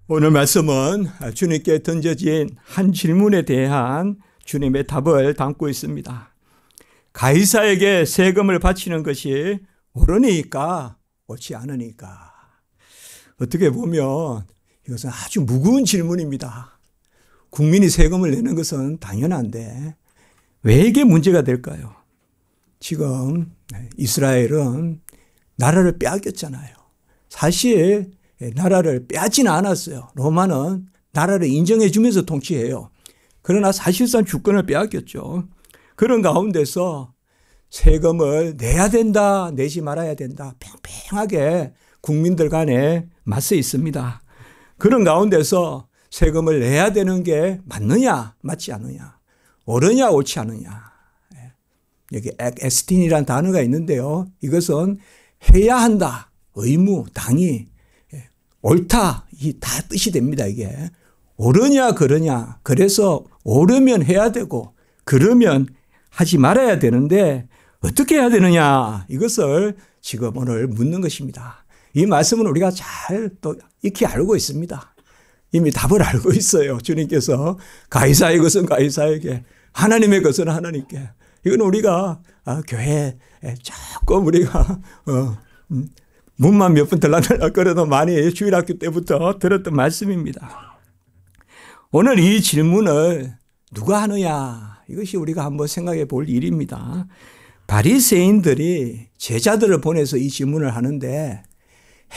오늘 말씀은 주님께 던져진 한 질문에 대한 주님의 답을 담고 있습니다. 가이사에게 세금을 바치는 것이 옳으니까 옳지 않으니까. 어떻게 보면 이것은 아주 무거운 질문입니다. 국민이 세금을 내는 것은 당연한데 왜 이게 문제가 될까요? 지금 이스라엘은 나라를 빼앗겼잖아요. 사실 나라를 빼앗지는 않았어요. 로마는 나라를 인정해 주면서 통치해요. 그러나 사실상 주권을 빼앗겼죠. 그런 가운데서 세금을 내야 된다, 내지 말아야 된다, 팽팽하게 국민들 간에 맞서 있습니다. 그런 가운데서 세금을 내야 되는 게 맞느냐, 맞지 않느냐, 옳으냐, 옳지 않느냐. 여기 에스틴이라는 단어가 있는데요. 이것은 해야 한다, 의무, 당위, 옳다, 이 다 뜻이 됩니다. 이게 옳으냐 그러냐. 그래서 옳으면 해야 되고 그러면 하지 말아야 되는데 어떻게 해야 되느냐, 이것을 지금 오늘 묻는 것입니다. 이 말씀은 우리가 잘 또 익히 알고 있습니다. 이미 답을 알고 있어요. 주님께서 가이사의 것은 가이사에게, 하나님의 것은 하나님께. 이건 우리가 교회에 조금 우리가 문만 몇 번 들락거려도 많이 주일학교 때부터 들었던 말씀입니다. 오늘 이 질문을 누가 하느냐, 이것이 우리가 한번 생각해 볼 일입니다. 바리새인들이 제자들을 보내서 이 질문을 하는데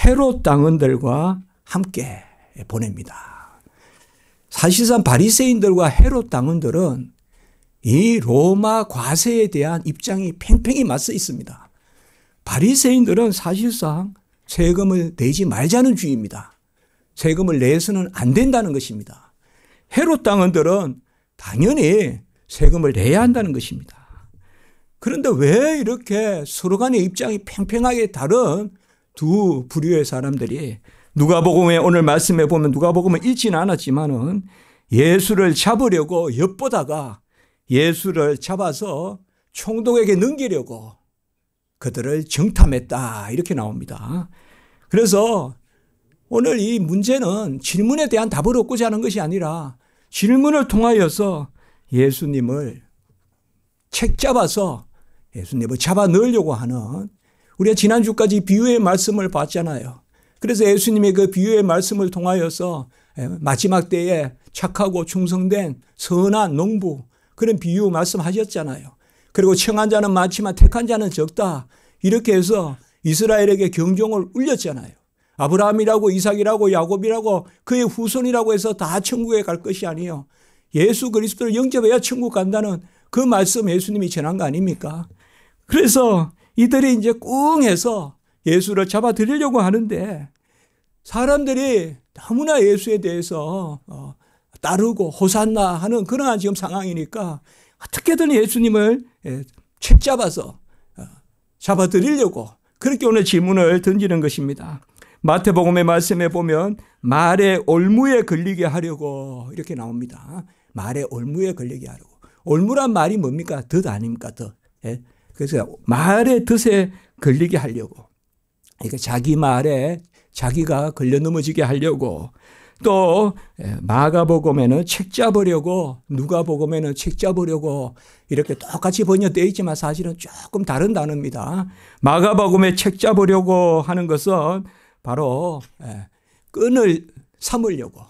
헤롯 당원들과 함께 보냅니다. 사실상 바리새인들과 헤롯 당원들은 이 로마 과세에 대한 입장이 팽팽히 맞서 있습니다. 바리새인들은 사실상 세금을 내지 말자는 주의입니다. 세금을 내서는 안 된다는 것입니다. 헤롯 당원들은 당연히 세금을 내야 한다는 것입니다. 그런데 왜 이렇게 서로 간의 입장이 팽팽하게 다른 두 부류의 사람들이, 누가복음에 오늘 말씀해 보면 누가복음은 읽지는 않았지만은 예수를 잡으려고 엿보다가 예수를 잡아서 총독에게 넘기려고 그들을 정탐했다, 이렇게 나옵니다. 그래서 오늘 이 문제는 질문에 대한 답을 얻고자 하는 것이 아니라 질문을 통하여서 예수님을 책잡아서 예수님을 잡아 넣으려고 하는, 우리가 지난주까지 비유의 말씀을 봤잖아요. 그래서 예수님의 그 비유의 말씀을 통하여서 마지막 때에 착하고 충성된 선한 농부, 그런 비유 말씀하셨잖아요. 그리고 청한 자는 많지만 택한 자는 적다, 이렇게 해서 이스라엘에게 경종을 울렸잖아요. 아브라함이라고 이삭이라고 야곱이라고 그의 후손이라고 해서 다 천국에 갈 것이 아니에요. 예수 그리스도를 영접해야 천국 간다는 그 말씀 예수님이 전한 거 아닙니까? 그래서 이들이 이제 꿍해서 예수를 잡아들이려고 하는데 사람들이 너무나 예수에 대해서 따르고 호산나 하는 그러한 지금 상황이니까 어떻게든 예수님을 책잡아서 잡아들이려고 그렇게 오늘 질문을 던지는 것입니다. 마태복음의 말씀에 보면 말의 올무에 걸리게 하려고 이렇게 나옵니다. 말의 올무에 걸리게 하려고. 올무란 말이 뭡니까? 덫 아닙니까? 덫. 그래서 말의 덫에 걸리게 하려고. 그러니까 자기 말에 자기가 걸려 넘어지게 하려고. 또 마가복음에는 책 잡으려고, 누가복음에는 책 잡으려고 이렇게 똑같이 번역되어 있지만 사실은 조금 다른 단어입니다. 마가복음에 책 잡으려고 하는 것은 바로 끈을 삼으려고,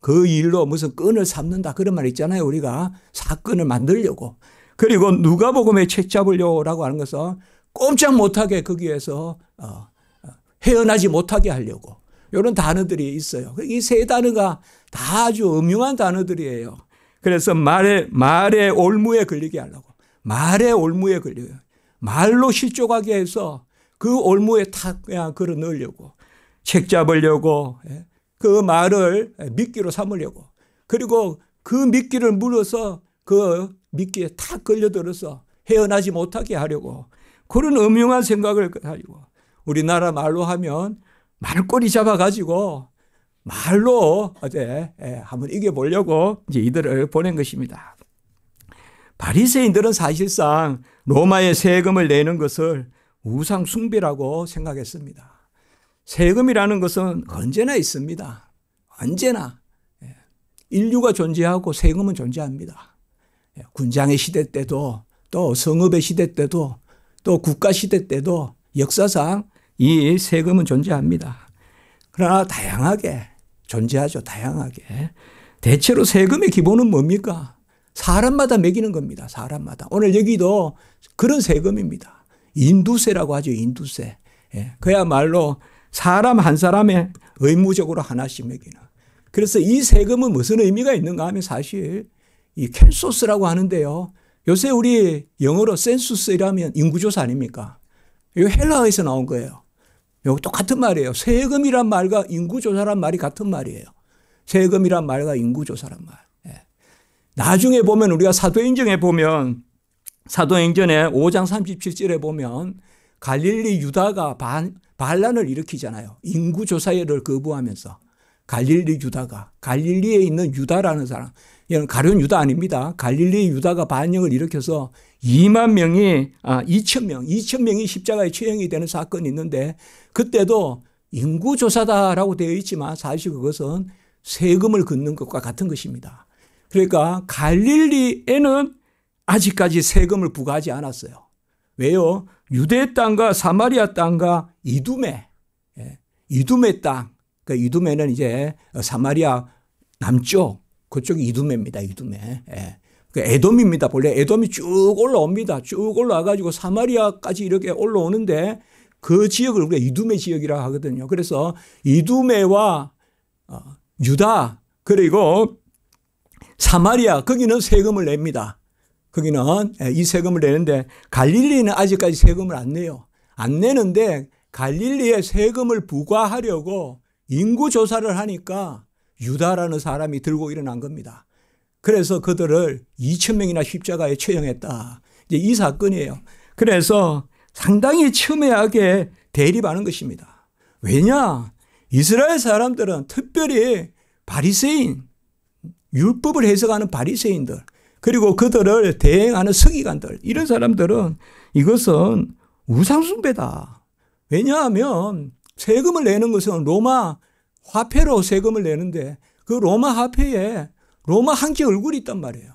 그 일로 무슨 끈을 삼는다 그런 말 있잖아요. 우리가 사건을 만들려고. 그리고 누가복음에 책 잡으려고 하는 것은 꼼짝 못하게 거기에서 헤어나지 못하게 하려고, 이런 단어들이 있어요. 이 세 단어가 다 아주 음흉한 단어들이에요. 그래서 말의 올무에 걸리게 하려고. 말의 올무에 걸려요. 말로 실족하게 해서 그 올무에 탁 그냥 걸어 넣으려고. 책 잡으려고. 그 말을 미끼로 삼으려고. 그리고 그 미끼를 물어서 그 미끼에 탁 걸려들어서 헤어나지 못하게 하려고. 그런 음흉한 생각을 가지고. 우리나라 말로 하면 말꼬리 잡아가지고 말로 어제 한번 이겨보려고 이제 이들을 보낸 것입니다. 바리새인들은 사실상 로마의 세금을 내는 것을 우상 숭배라고 생각했습니다. 세금이라는 것은 언제나 있습니다. 언제나 인류가 존재하고 세금은 존재합니다. 군장의 시대 때도 또 성읍의 시대 때도 또 국가 시대 때도 역사상 이 세금은 존재합니다. 그러나 다양하게 존재하죠. 다양하게. 대체로 세금의 기본은 뭡니까? 사람마다 매기는 겁니다. 사람마다. 오늘 여기도 그런 세금입니다. 인두세라고 하죠. 인두세. 그야말로 사람 한 사람의 의무적으로 하나씩 매기는. 그래서 이 세금은 무슨 의미가 있는가 하면 사실 이 캔소스라고 하는데요. 요새 우리 영어로 센수스라면 인구조사 아닙니까? 이거 헬라어에서 나온 거예요. 이거 똑같은 말이에요. 세금이란 말과 인구조사란 말이 같은 말이에요. 세금이란 말과 인구조사란 말. 나중에 보면 우리가 사도행전에 보면 사도행전에 5장 37절에 보면 갈릴리 유다가 반란을 일으키잖아요. 인구조사를 거부하면서. 갈릴리 유다가. 갈릴리에 있는 유다라는 사람. 이건 가룟 유다 아닙니다. 갈릴리 유다가 반역을 일으켜서 2만 명이 2천 명이 십자가에 처형이 되는 사건이 있는데 그때도 인구조사다라고 되어 있지만 사실 그것은 세금을 걷는 것과 같은 것입니다. 그러니까 갈릴리에는 아직까지 세금을 부과하지 않았어요. 왜요? 유대 땅과 사마리아 땅과 이두메 땅. 그러니까 이두메는 이제 사마리아 남쪽 그쪽이 이두메입니다. 이두메. 그러니까 에돔입니다. 본래 에돔이 쭉 올라옵니다. 쭉 올라와가지고 사마리아까지 이렇게 올라오는데 그 지역을 우리가 이두메 지역이라고 하거든요. 그래서 이두메와 유다 그리고 사마리아 거기는 세금을 냅니다. 거기는 이 세금을 내는데 갈릴리는 아직까지 세금을 안 내요. 안 내는데 갈릴리에 세금을 부과하려고 인구조사를 하니까 유다라는 사람이 들고 일어난 겁니다. 그래서 그들을 2천 명이나 십자가에 처형했다. 이제 이 사건이에요. 그래서 상당히 첨예하게 대립하는 것입니다. 왜냐? 이스라엘 사람들은 특별히 바리새인, 율법을 해석하는 바리새인들, 그리고 그들을 대행하는 서기관들, 이런 사람들은 이것은 우상숭배다. 왜냐하면 세금을 내는 것은 로마 화폐로 세금을 내는데 그 로마 화폐에 로마 황제 얼굴이 있단 말이에요.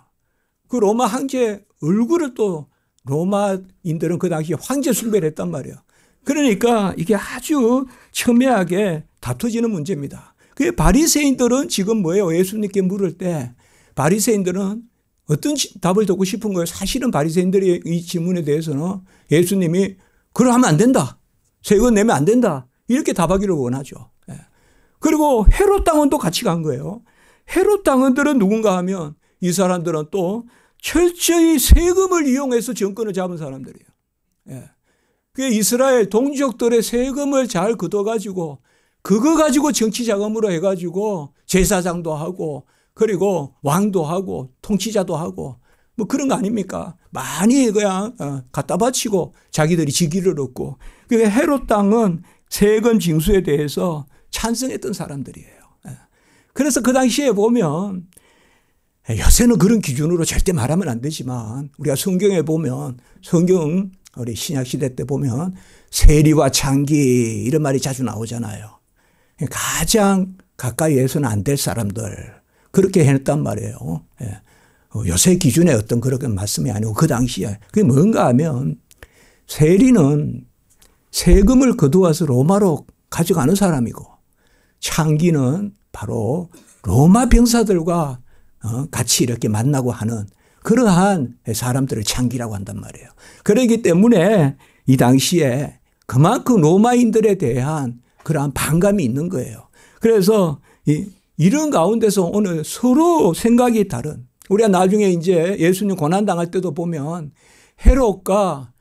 그 로마 황제 얼굴을 또 로마인들은 그 당시에 황제 숭배를 했단 말이에요. 그러니까 이게 아주 첨예하게 다투지는 문제입니다. 그 바리새인들은 지금 뭐예요? 예수님께 물을 때 바리새인들은 어떤 답을 듣고 싶은 거예요? 사실은 바리새인들의 이 질문에 대해서는 예수님이 그러면 안 된다. 세금 내면 안 된다. 이렇게 답하기를 원하죠. 그리고 헤롯 당원도 같이 간 거예요. 헤롯 당원들은 누군가 하면 이 사람들은 또 철저히 세금을 이용해서 정권을 잡은 사람들이에요. 그 이스라엘 동족들의 세금을 잘 걷어가지고 그거 가지고 정치 자금으로 해가지고 제사장도 하고 그리고 왕도 하고 통치자도 하고 뭐 그런 거 아닙니까? 많이 그냥 갖다 바치고 자기들이 직위를 얻고. 그 헤롯 당은 세금 징수에 대해서 찬성했던 사람들이에요. 그래서 그 당시에 보면 요새는 그런 기준으로 절대 말하면 안 되지만 우리가 성경에 보면 성경 우리 신약시대 때 보면 세리와 창기 이런 말이 자주 나오잖아요. 가장 가까이에서는 안 될 사람들 그렇게 해냈단 말이에요. 요새 기준에 어떤 그런 말씀이 아니고 그 당시에 그게 뭔가 하면 세리는 세금을 거두어서 로마로 가져가는 사람이고 창기는 바로 로마 병사들과 같이 이렇게 만나고 하는 그러한 사람들을 창기라고 한단 말이에요. 그렇기 때문에 이 당시에 그만큼 로마인들에 대한 그러한 반감이 있는 거예요. 그래서 이런 가운데서 오늘 서로 생각이 다른 우리가 나중에 이제 예수님 고난당할 때도 보면 헤롯과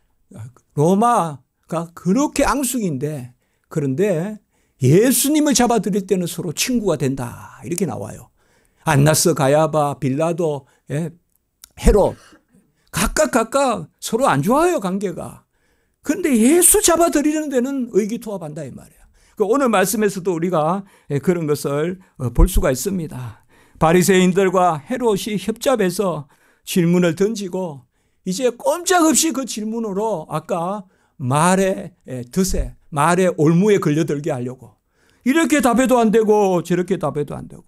로마가 그렇게 앙숙인데 그런데 예수님을 잡아들일 때는 서로 친구가 된다. 이렇게 나와요. 안나스, 가야바, 빌라도, 헤롯. 각각 서로 안 좋아요, 관계가. 그런데 예수 잡아들이는 데는 의기투합한다, 이 말이에요. 오늘 말씀에서도 우리가 그런 것을 볼 수가 있습니다. 바리새인들과 헤롯이 협잡해서 질문을 던지고 이제 꼼짝없이 그 질문으로 아까 말의 드세, 말의 올무에 걸려들게 하려고 이렇게 답해도 안 되고 저렇게 답해도 안 되고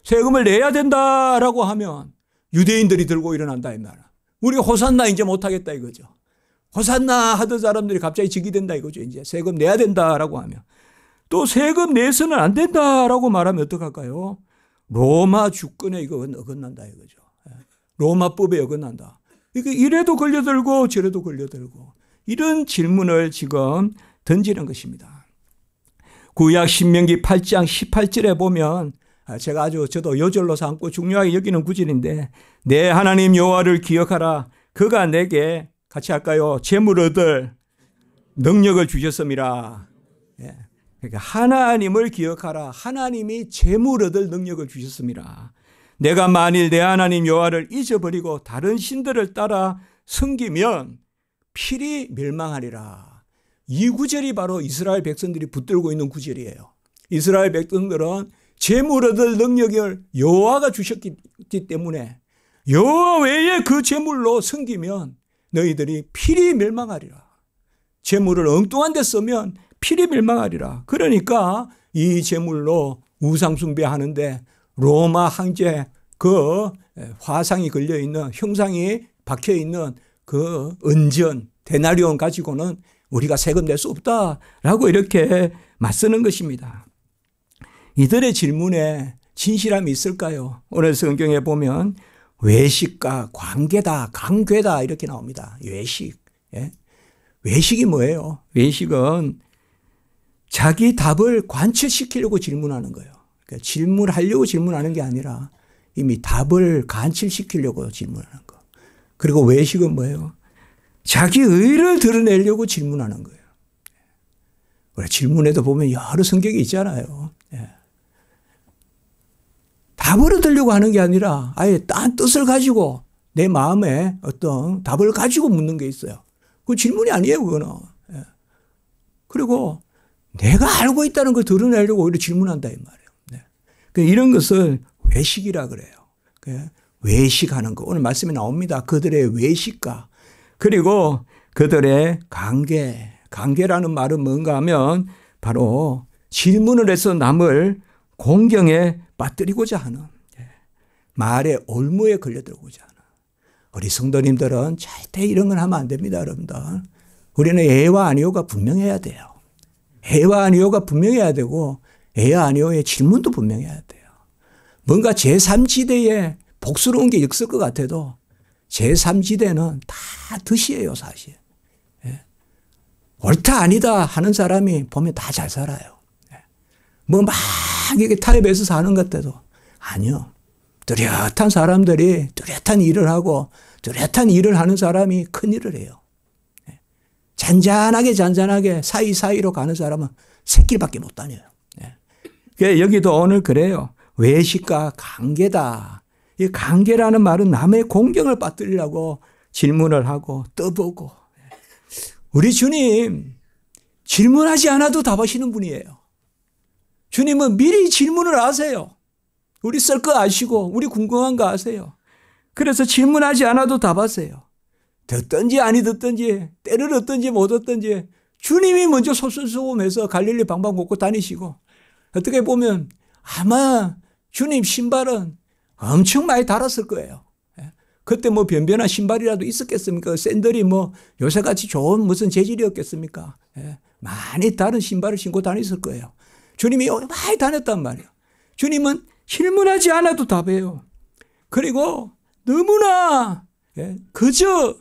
세금을 내야 된다라고 하면 유대인들이 들고 일어난다 이 말이야. 우리가 호산나 이제 못하겠다 이거죠. 호산나 하던 사람들이 갑자기 즉위 된다 이거죠. 이제 세금 내야 된다라고 하면. 또 세금 내서는 안 된다라고 말하면 어떡할까요? 로마 주권에 이거 어긋난다 이거죠. 로마법에 어긋난다. 이래도 걸려들고 저래도 걸려들고 이런 질문을 지금 던지는 것입니다. 구약 신명기 8장 18절에 보면 제가 저도 요절로 삼고 중요하게 여기는 구절인데 내 하나님 여호와를 기억하라. 그가 내게 같이 할까요? 재물 얻을 능력을 주셨음이라. 그러니까 하나님을 기억하라. 하나님이 재물 얻을 능력을 주셨습니다. 내가 만일 내 하나님 여호와를 잊어버리고 다른 신들을 따라 섬기면 필히 멸망하리라. 이 구절이 바로 이스라엘 백성들이 붙들고 있는 구절이에요. 이스라엘 백성들은 재물 얻을 능력을 여호와가 주셨기 때문에 여호와 외에 그 재물로 섬기면 너희들이 필히 멸망하리라. 재물을 엉뚱한 데 쓰면 필히 멸망하리라. 그러니까 이 재물로 우상숭배하는데 로마 황제 그 화상이 걸려있는 형상이 박혀있는 그 은전 데나리온 가지고는 우리가 세금 낼 수 없다라고 이렇게 맞서는 것입니다. 이들의 질문에 진실함이 있을까요? 오늘 성경에 보면 외식과 관계다, 강괴다 이렇게 나옵니다. 외식. 외식이 뭐예요? 외식은 자기 답을 관철시키려고 질문하는 거예요. 그러니까 질문하려고 질문하는 게 아니라 이미 답을 관철시키려고 질문하는 거. 그리고 외식은 뭐예요? 자기 의를 드러내려고 질문하는 거예요. 우리 질문에도 보면 여러 성격이 있잖아요. 답을 얻으려고 하는 게 아니라 아예 딴 뜻을 가지고 내 마음에 어떤 답을 가지고 묻는 게 있어요. 그 질문이 아니에요, 그거는. 그리고 내가 알고 있다는 걸 드러내려고 오히려 질문한다, 이 말이에요. 이런 것을 외식이라 그래요. 외식하는 거. 오늘 말씀에 나옵니다. 그들의 외식과 그리고 그들의 관계. 관계라는 말은 뭔가 하면 바로 질문을 해서 남을 공경에 빠뜨리고자 하는 말의 올무에 걸려들고자 하는 우리 성도님들은 절대 이런 건 하면 안 됩니다, 여러분들. 우리는 예와 아니오가 분명해야 돼요. 예와 아니오가 분명해야 되고 예와 아니오의 질문도 분명해야 돼요. 뭔가 제3지대에 복스러운 게 있을 것 같아도 제3지대는 다 덫이에요, 사실. 옳다 아니다 하는 사람이 보면 다 잘 살아요. 뭐 막 이게 타협해서 사는 것 같아도 아니요. 뚜렷한 사람들이 뚜렷한 일을 하고 뚜렷한 일을 하는 사람이 큰 일을 해요. 잔잔하게 사이사이로 가는 사람은 새끼밖에 못 다녀요. 여기도 오늘 그래요. 외식과 관계다. 이 관계라는 말은 남의 공경을 빠뜨리려고 질문을 하고 떠보고. 우리 주님 질문하지 않아도 답하시는 분이에요. 주님은 미리 질문을 하세요. 우리 쓸 거 아시고 우리 궁금한 거 아세요. 그래서 질문하지 않아도 답하세요. 듣든지 아니 듣든지 때를 얻든지 못 얻든지 주님이 먼저 솔솔수범해서 갈릴리 방방 먹고 다니시고 어떻게 보면 아마 주님 신발은 엄청 많이 달았을 거예요. 그때 뭐 변변한 신발이라도 있었겠습니까? 샌들이 뭐 요새같이 좋은 무슨 재질이었겠습니까? 많이 다른 신발을 신고 다녔을 거예요. 주님이 많이 다녔단 말이에요. 주님은 질문하지 않아도 답해요. 그리고 너무나 그저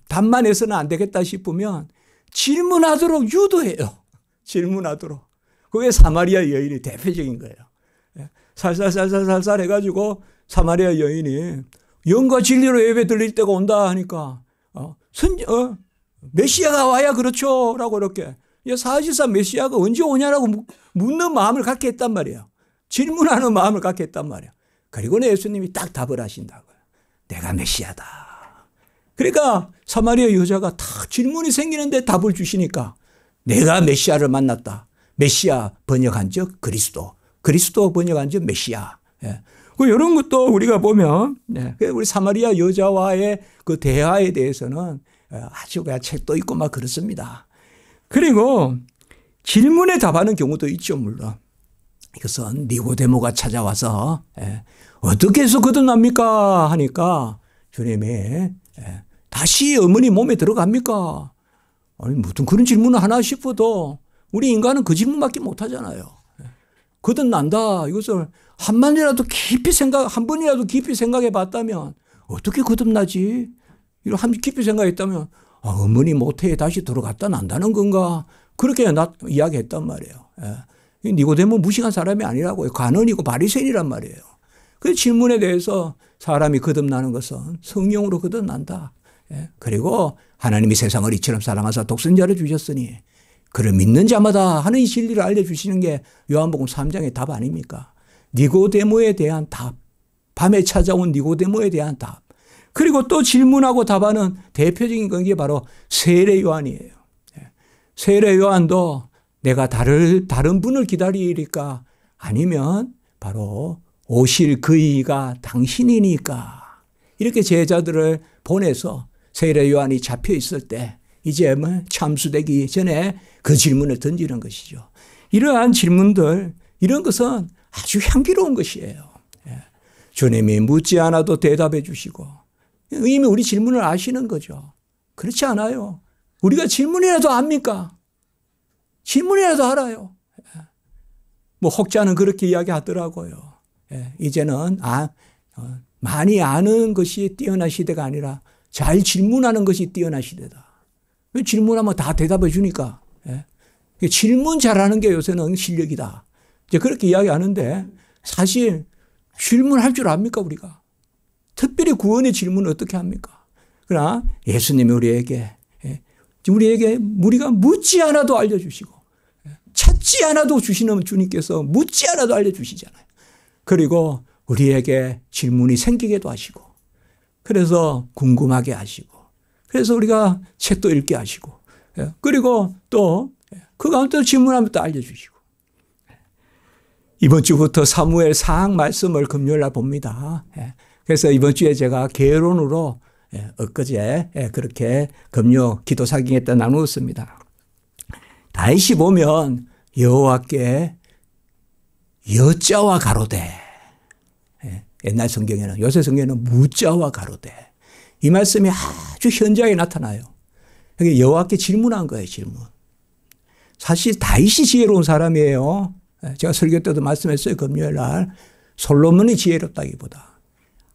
답만 해서는 안 되겠다 싶으면 질문하도록 유도해요. 질문하도록. 그게 사마리아 여인이 대표적인 거예요. 살살 해가지고 사마리아 여인이 영과 진리로 예배 드릴 때가 온다 하니까 메시아가 와야 그렇죠 라고 이렇게 사실상 메시아가 언제 오냐라고 묻는 마음을 갖게 했단 말이에요. 질문하는 마음을 갖게 했단 말이에요. 그리고는 예수님이 딱 답을 하신다고요. 내가 메시아다. 그러니까 사마리아 여자가 딱 질문이 생기는데 답을 주시니까 내가 메시아를 만났다. 메시아 번역한 즉 그리스도. 그리스도 번역한 즉 메시아. 이런 것도 우리가 보면 우리 사마리아 여자와의 그 대화에 대해서는 아주 그냥 책도 있고 막 그렇습니다. 그리고 질문에 답하는 경우도 있죠, 물론. 이것은 니고데모가 찾아와서 어떻게 해서 거듭납니까? 하니까 주님이 다시 어머니 몸에 들어갑니까? 아니 무슨 그런 질문을 하나 싶어도 우리 인간은 그 질문밖에 못하잖아요. 거듭난다. 이것을 한 번이라도 깊이 생각해 봤다면 어떻게 거듭나지? 이런 깊이 생각했다면 어머니 모태에 다시 들어갔다 난다는 건가? 그렇게 이야기했단 말이에요. 니고데모 무식한 사람이 아니라고요. 관원이고 바리새인이란 말이에요. 그 질문에 대해서 사람이 거듭나는 것은 성령으로 거듭난다. 그리고 하나님이 세상을 이처럼 사랑하사 독생자를 주셨으니 그를 믿는 자마다 하는 이 진리를 알려주시는 게 요한복음 3장의 답 아닙니까? 니고데모에 대한 답. 밤에 찾아온 니고데모에 대한 답. 그리고 또 질문하고 답하는 대표적인 게 바로 세례 요한이에요. 세례 요한도 내가 다른 분을 기다리리까 아니면 바로 오실 그이가 당신이니까 이렇게 제자들을 보내서 세례 요한이 잡혀 있을 때 이제 참수되기 전에 그 질문을 던지는 것이죠. 이러한 질문들, 이런 것은 아주 향기로운 것이에요. 주님이 묻지 않아도 대답해 주시고 이미 우리 질문을 아시는 거죠. 그렇지 않아요. 우리가 질문이라도 압니까? 질문이라도 알아요. 뭐 혹자는 그렇게 이야기하더라고요. 이제는 많이 아는 것이 뛰어난 시대가 아니라 잘 질문하는 것이 뛰어난 시대다. 질문하면 다 대답해 주니까. 질문 잘하는 게 요새는 실력이다. 이제 그렇게 이야기하는데 사실 질문할 줄 압니까 우리가? 특별히 구원의 질문을 어떻게 합니까? 그러나 예수님이 우리에게 우리가 묻지 않아도 알려주시고 찾지 않아도 주시는 주님께서 묻지 않아도 알려주시잖아요. 그리고 우리에게 질문이 생기게도 하시고 그래서 궁금하게 하시고 그래서 우리가 책도 읽게 하시고 그리고 또 그 가운데 질문하면 또 알려주시고 이번 주부터 사무엘 상 말씀을 금요일 날 봅니다. 그래서 이번 주에 제가 개론으로 엊그제 그렇게 금요 기도 사경에 때 나누었습니다. 다시 보면 여호와께 여자와 가로되 옛날 성경에는 요새 성경에는 무자와 가로되 이 말씀이 아주 현장에 나타나요. 여기 여호와께 질문한 거예요. 질문. 사실 다윗이 지혜로운 사람이에요. 제가 설교 때도 말씀했어요. 금요일 날 솔로몬이 지혜롭다기보다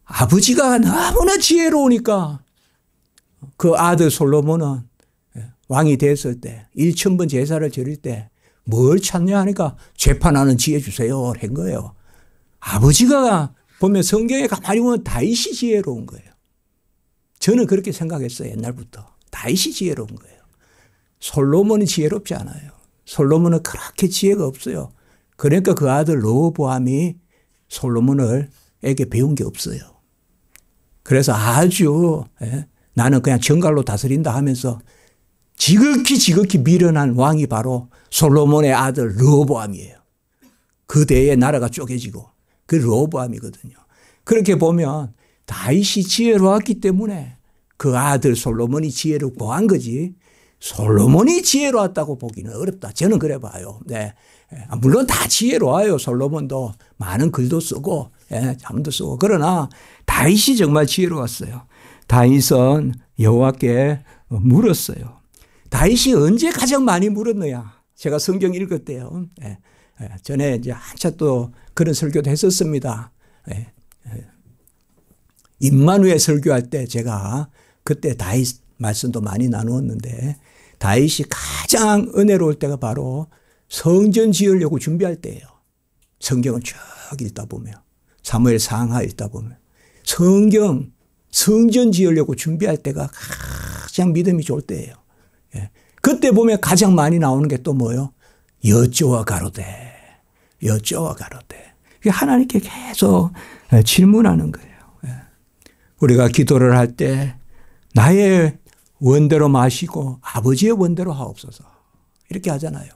아버지가 너무나 지혜로우니까 그 아들 솔로몬은 왕이 됐을 때 1000번 제사를 드릴 때 뭘 찾냐 하니까 재판하는 지혜 주세요 한 거예요. 아버지가 보면 성경에 가만히 보면 다윗이 지혜로운 거예요. 저는 그렇게 생각했어요. 옛날부터. 다윗이 지혜로운 거예요. 솔로몬이 지혜롭지 않아요. 솔로몬은 그렇게 지혜가 없어요. 그러니까 그 아들 르호보암이 솔로몬에게 배운 게 없어요. 그래서 아주 나는 그냥 정갈로 다스린다 하면서 지극히 미련한 왕이 바로 솔로몬의 아들 르호보암이에요. 그 대에 나라가 쪼개지고 그 르호보암이거든요. 그렇게 보면 다윗이 지혜로웠기 때문에 그 아들 솔로몬이 지혜롭고 한 거지 솔로몬이 지혜로웠다고 보기는 어렵다. 저는 그래 봐요. 네. 물론 다 지혜로워요. 솔로몬도 많은 글도 쓰고 잠도 쓰고 그러나 다윗이 정말 지혜로웠어요. 다윗은 여호와께 물었어요. 다윗이 언제 가장 많이 물었느냐? 제가 성경 읽을 때요. 전에 이제 한참 또 그런 설교도 했었습니다. 임마누엘 설교할 때 제가 그때 다윗 말씀도 많이 나누었는데 다윗이 가장 은혜로울 때가 바로 성전 지으려고 준비할 때예요. 성경을 쭉 읽다 보면 사무엘 상하 읽다 보면 성전 지으려고 준비할 때가 가장 믿음이 좋을 때예요. 그때 보면 가장 많이 나오는 게 또 뭐예요? 여호와 가로되 여호와 가로되 하나님께 계속 질문하는 거예요. 우리가 기도를 할 때 나의 원대로 마시고 아버지의 원대로 하옵소서 이렇게 하잖아요.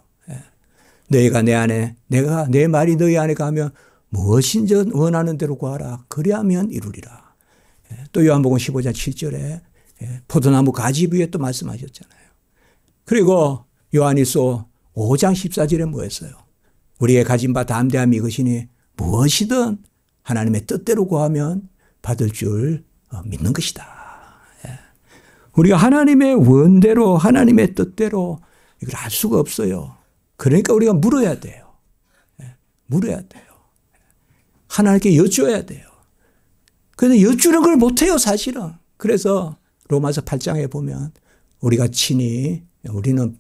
너희가 내 안에 내가 내 말이 너희 안에 가면 무엇인지 원하는 대로 구하라 그리하면 이루리라. 또 요한복음 15장 7절에 포도나무 가지 위에 또 말씀하셨잖아요. 그리고 요한일서 5장 14절에 뭐였어요? 우리의 가진 바 담대함이 이것이니 무엇이든 하나님의 뜻대로 구하면 받을 줄 믿는 것이다. 우리가 하나님의 원대로 하나님의 뜻대로 이걸 알 수가 없어요. 그러니까 우리가 물어야 돼요. 물어야 돼요. 하나님께 여쭈어야 돼요. 그런데 여쭈는 걸 못해요, 사실은. 그래서 로마서 8장에 보면 우리가 친히 우리는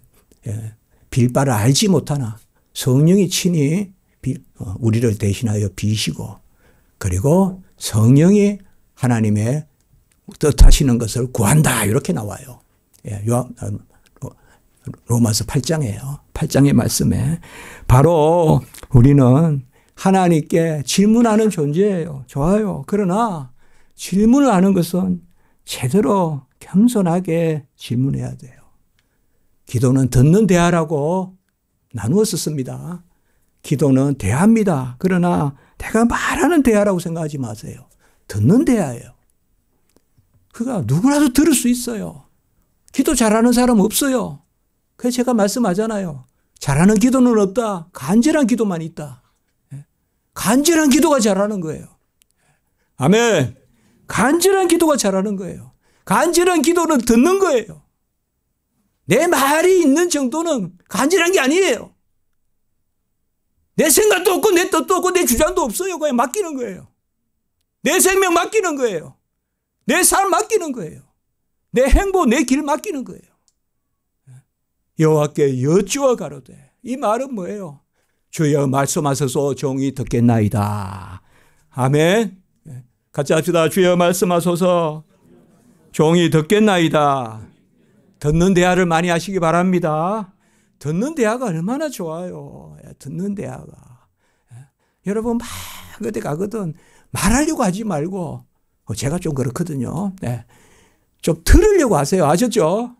빌바를 알지 못하나 성령이 친히 우리를 대신하여 비시고 그리고 성령이 하나님의 뜻하시는 것을 구한다 이렇게 나와요. 로마서 8장이에요. 8장의 말씀에 바로 우리는 하나님께 질문하는 존재예요. 좋아요. 그러나 질문을 하는 것은 제대로 겸손하게 질문해야 돼요. 기도는 듣는 대화라고 나누어서 씁니다. 기도는 대화입니다. 그러나 내가 말하는 대화라고 생각하지 마세요. 듣는 대화예요. 그가 누구라도 들을 수 있어요. 기도 잘하는 사람 없어요. 그래서 제가 말씀하잖아요. 잘하는 기도는 없다. 간절한 기도만 있다. 간절한 기도가 잘하는 거예요. 아멘. 간절한 기도가 잘하는 거예요. 간절한 기도는 듣는 거예요. 내 말이 있는 정도는 간절한 게 아니에요. 내 생각도 없고 내 뜻도 없고 내 주장도 없어요. 그냥 맡기는 거예요. 내 생명 맡기는 거예요. 내 삶 맡기는 거예요. 내 행보, 내 길 맡기는 거예요. 여호와께 여쭈어 가로되. 이 말은 뭐예요? 주여 말씀하소서 종이 듣겠나이다. 아멘. 같이 합시다. 주여 말씀하소서 종이 듣겠나이다. 듣는 대화를 많이 하시기 바랍니다. 듣는 대화가 얼마나 좋아요. 듣는 대화가. 여러분 막 어디 가거든 말하려고 하지 말고 제가 좀 그렇거든요. 좀 들으려고 하세요. 아셨죠?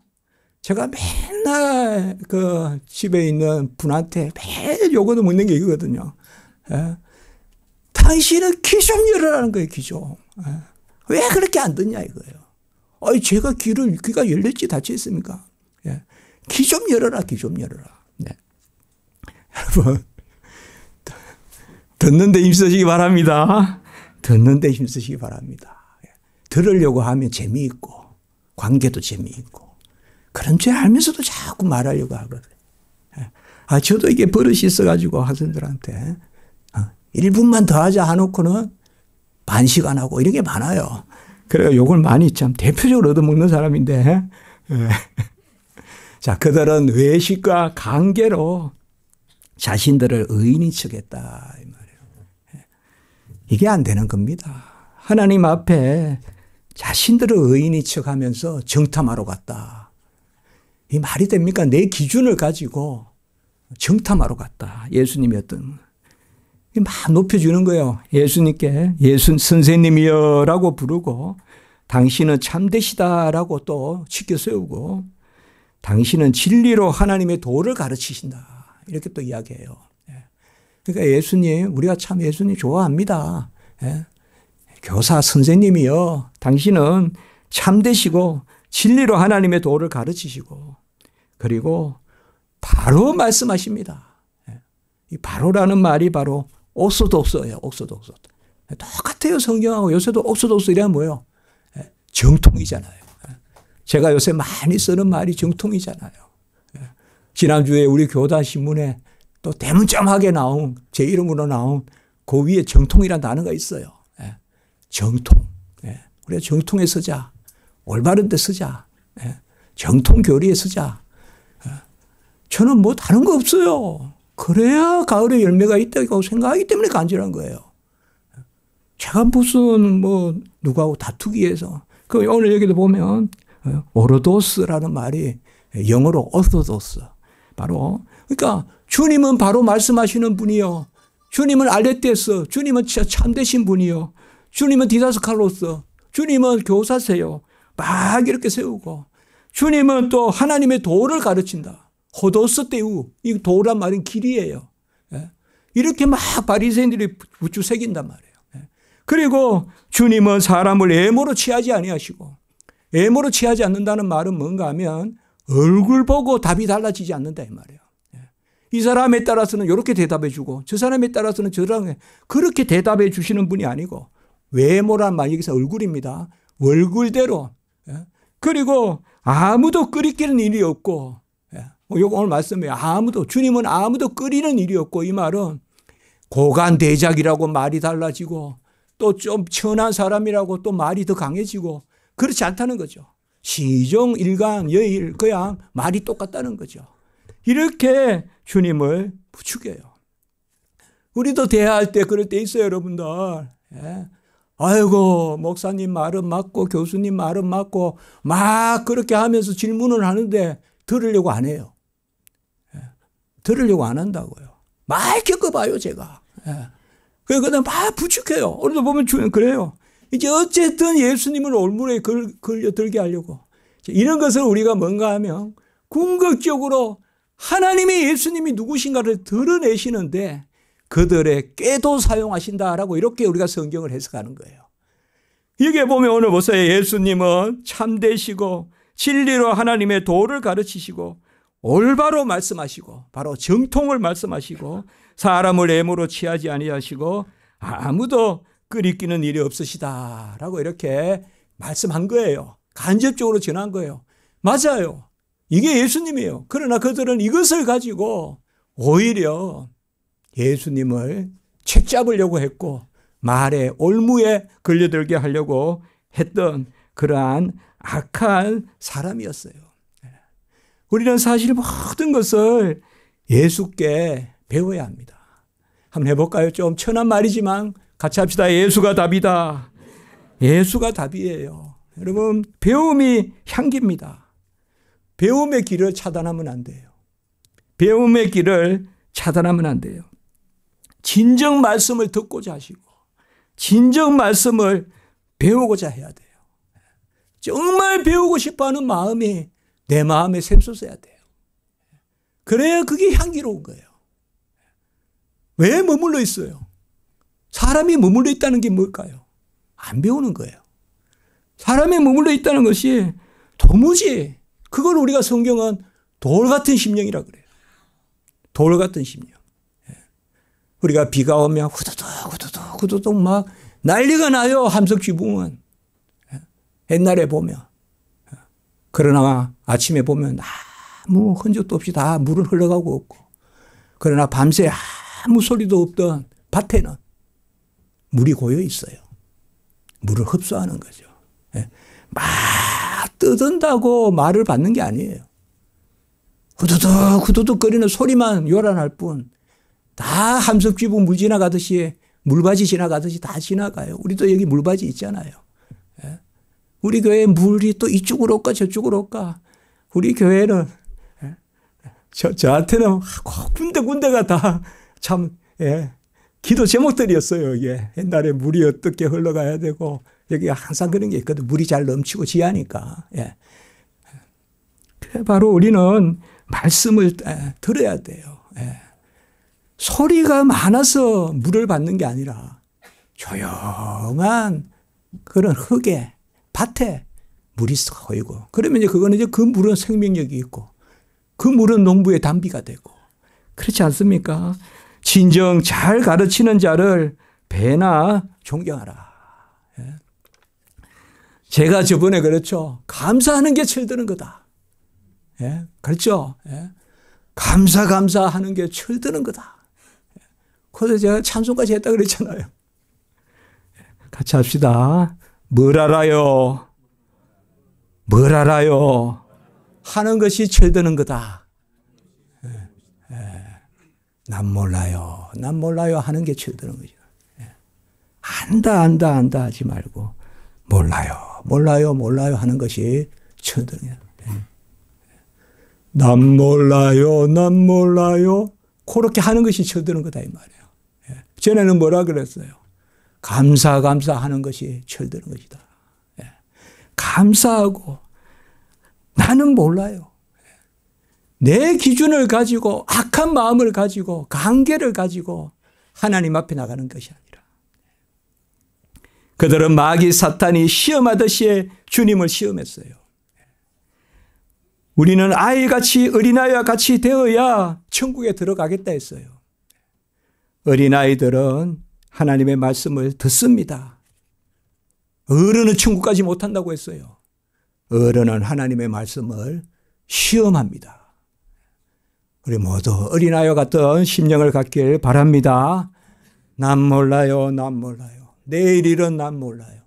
제가 맨날 그 집에 있는 분한테 매일 요거도 묻는 게 이거거든요. 당신은 귀 좀 열으라는 거예요. 귀 좀. 왜 그렇게 안 듣냐 이거예요. 제가 귀가 열렸지 닫혀 있습니까? 귀 좀 열어라. 귀 좀 열어라. 여러분 듣는 데 힘쓰시기 바랍니다. 듣는 데 힘쓰시기 바랍니다. 들으려고 하면 재미있고 관계도 재미있고 그런 줄 알면서도 자꾸 말하려고 하거든요. 저도 이게 버릇이 있어가지고 학생들한테 1분만 더 하자 해놓고는 반 시간 하고 이런 게 많아요. 그래요. 요걸 많이 참 대표적으로 얻어먹는 사람인데. 자, 그들은 외식과 관계로 자신들을 의인인 척했다. 이 말이에요. 이게 안 되는 겁니다. 하나님 앞에 자신들을 의인인 척하면서 정탐하러 갔다. 이 말이 됩니까? 내 기준을 가지고 정탐하러 갔다. 예수님이 막 높여주는 거예요. 예수님께 예수 선생님이여 라고 부르고 당신은 참되시다라고 또 치켜 세우고 당신은 진리로 하나님의 도를 가르치신다. 이렇게 또 이야기해요. 그러니까 예수님, 우리가 참 예수님 좋아합니다. 교사 선생님이여 당신은 참되시고 진리로 하나님의 도를 가르치시고 그리고 바로 말씀하십니다. 이 바로라는 말이 바로 옥소독서예요. 옥소독서. 똑같아요. 성경하고 요새도 옥소독서 이래야 뭐예요? 정통이잖아요. 제가 요새 많이 쓰는 말이 정통이잖아요. 지난주에 우리 교단신문에 또 대문짝하게 나온 제 이름으로 나온 그 위에 정통이라는 단어가 있어요. 정통. 우리가 정통에 쓰자. 올바른 데 쓰자. 정통 교리에 쓰자. 저는 뭐 다른 거 없어요. 그래야 가을에 열매가 있다고 생각하기 때문에 간절한 거예요. 제가 무슨 뭐 누구하고 다투기 위해서. 오늘 여기도 보면 오르도스라는 말이 영어로 오르도스. 바로 그러니까 주님은 바로 말씀하시는 분이요. 주님은 알레테스. 주님은 참되신 분이요. 주님은 디다스칼로스. 주님은 교사세요. 막 이렇게 세우고 주님은 또 하나님의 도를 가르친다. 호도스 때우. 이 도란 말은 길이에요. 이렇게 막 바리새인들이 부추 새긴단 말이에요. 그리고 주님은 사람을 애모로 취하지 아니하시고 애모로 취하지 않는다는 말은 뭔가 하면 얼굴 보고 답이 달라지지 않는다 이 말이에요. 이 사람에 따라서는 이렇게 대답해 주고 저 사람에 따라서는 저렇게 그렇게 대답해 주시는 분이 아니고 외모란 말 여기서 얼굴입니다. 얼굴대로. 그리고 아무도 끓이기는 일이 없고 요거 오늘 말씀이에요. 아무도 주님은 아무도 끓이는 일이 없고 이 말은 고관대작이라고 말이 달라지고 또 좀 천한 사람이라고 또 말이 더 강해지고 그렇지 않다는 거죠. 시종, 일관, 여일 그냥 말이 똑같다는 거죠. 이렇게 주님을 부추겨요. 우리도 대화할 때 그럴 때 있어요, 여러분들. 아이고 목사님 말은 맞고 교수님 말은 맞고 막 그렇게 하면서 질문을 하는데 들으려고 안 해요. 들으려고 안 한다고요. 말 겪어봐요 제가. 그러니까 막 부추겨요. 오늘도 보면 주님 그래요. 이제 어쨌든 예수님을 올무에 걸려들게 하려고. 이런 것을 우리가 뭔가 하면 궁극적으로 하나님이 예수님이 누구신가를 드러내시는데 그들의 꾀도 사용하신다라고 이렇게 우리가 성경을 해석하는 거예요. 여기에 보면 오늘 보세요. 예수님은 참되시고 진리로 하나님의 도를 가르치시고 올바로 말씀하시고 바로 정통을 말씀하시고 사람을 애무로 취하지 아니하시고 아무도 끓이기는 일이 없으시다라고 이렇게 말씀한 거예요. 간접적으로 전한 거예요. 맞아요. 이게 예수님이에요. 그러나 그들은 이것을 가지고 오히려 예수님을 책잡으려고 했고 말에 올무에 걸려들게 하려고 했던 그러한 악한 사람이었어요. 우리는 사실 모든 것을 예수께 배워야 합니다. 한번 해볼까요? 좀 천한 말이지만 같이 합시다. 예수가 답이다. 예수가 답이에요. 여러분 배움이 향기입니다. 배움의 길을 차단하면 안 돼요. 배움의 길을 차단하면 안 돼요. 진정 말씀을 듣고자 하시고 진정 말씀을 배우고자 해야 돼요. 정말 배우고 싶어하는 마음이 내 마음에 샘솟아야 돼요. 그래야 그게 향기로운 거예요. 왜 머물러 있어요? 사람이 머물러 있다는 게 뭘까요? 안 배우는 거예요. 사람이 머물러 있다는 것이 도무지 그걸 우리가 성경은 돌 같은 심령이라 그래요. 돌 같은 심령. 우리가 비가 오면 후두둑 막 난리가 나요. 함석지붕은. 옛날에 보면. 그러나 아침에 보면 아무 흔적도 없이 다 물은 흘러가고 없고 그러나 밤새 아무 소리도 없던 밭에는 물이 고여 있어요. 물을 흡수하는 거죠. 막 떠든다고 말을 받는 게 아니에요. 후두둑 거리는 소리만 요란할 뿐 다 함석지붕 물 지나가듯이 물바지 지나가듯이 다 지나가요. 우리도 여기 물바지 있잖아요. 우리 교회 물이 또 이쪽으로 올까 저쪽으로 올까. 우리 교회는 저한테는 군데군데가 다 참 기도 제목들이었어요. 이게 옛날에 물이 어떻게 흘러가야 되고 여기가 항상 그런 게 있거든. 물이 잘 넘치고 지하니까. 바로 우리는 말씀을 들어야 돼요. 소리가 많아서 물을 받는 게 아니라 조용한 그런 흙에 밭에 물이 고이고 그러면 이제 그거는 이제 그 물은 생명력이 있고 그 물은 농부의 단비가 되고 그렇지 않습니까? 진정 잘 가르치는 자를 배나 존경하라. 제가 저번에 그렇죠. 감사하는 게 철드는 거다. 그렇죠. 감사하는 게 철드는 거다. 그래서 제가 찬송까지 했다 그랬잖아요. 같이 합시다. 뭘 알아요? 뭘 알아요? 하는 것이 철드는 거다. 난 몰라요. 난 몰라요 하는 게 철드는 거죠. 안다 하지 말고 몰라요 하는 것이 철드는 거예요. 난 몰라요. 그렇게 하는 것이 철드는 거다 이 말이에요. 전에는 뭐라 그랬어요? 감사하는 것이 철드는 것이다. 감사하고 나는 몰라요. 내 기준을 가지고 악한 마음을 가지고 관계를 가지고 하나님 앞에 나가는 것이 아니라 그들은 마귀 사탄이 시험하듯이 주님을 시험했어요. 우리는 아이같이 어린아이와 같이 되어야 천국에 들어가겠다 했어요. 어린아이들은 하나님의 말씀을 듣습니다. 어른은 천국까지 못한다고 했어요. 어른은 하나님의 말씀을 시험합니다. 우리 모두 어린아이와 같은 심령을 갖길 바랍니다. 난 몰라요. 난 몰라요. 내일 일은 난 몰라요.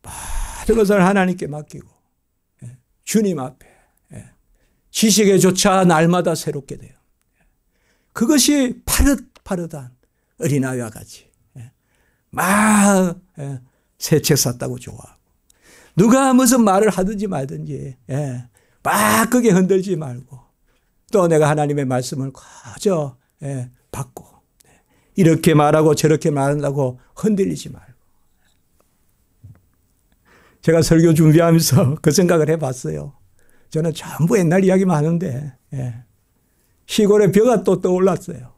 모든 것을 하나님께 맡기고 주님 앞에 지식에조차 날마다 새롭게 돼요. 그것이 파릇파릇한 어린아이와 같이 막 새 책 샀다고 좋아하고 누가 무슨 말을 하든지 말든지 막 크게 흔들지 말고 또 내가 하나님의 말씀을 그저 받고 이렇게 말하고 저렇게 말한다고 흔들리지 말고. 제가 설교 준비하면서 그 생각을 해봤어요. 저는 전부 옛날 이야기만 하는데 시골에 벼가 또 떠올랐어요.